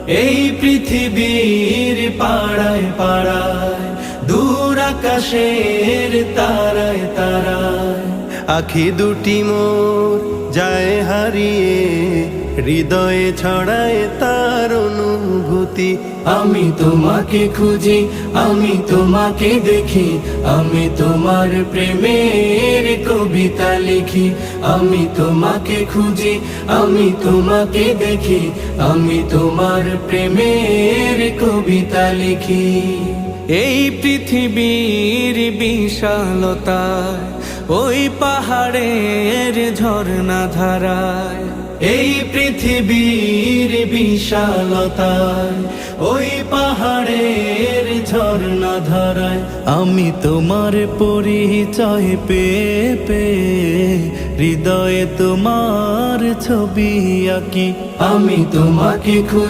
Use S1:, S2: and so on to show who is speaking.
S1: এই পৃথিবীর পাড়ায় পাড়ায়, দূর আকাশের তারায় তারায়, আখি দুটি মোর যায় হারিয়ে, হৃদয়ে ছড়ায় তার অনুভূতি। আমি তোমাকে খুঁজি, আমি তোমাকে দেখি, আমি তোমার প্রেমের কবিতা লিখি। আমি তোমাকে খুঁজি, আমি তোমাকে দেখি, আমি তোমার প্রেমের কবিতা লিখি। এই পৃথিবীর বিশালতায়, ওই পাহাড়ের ঝর্ণা ধারায়, এই পৃথিবীর বিশালতায়, ওই পাহাড়ের ঝর্ণা ধারায়, আমি তোমার পরিচয় পেয়ে পেয়ে, হৃদয়ে তোমার ছবি আঁকি। আমি তোমাকে খুঁজি।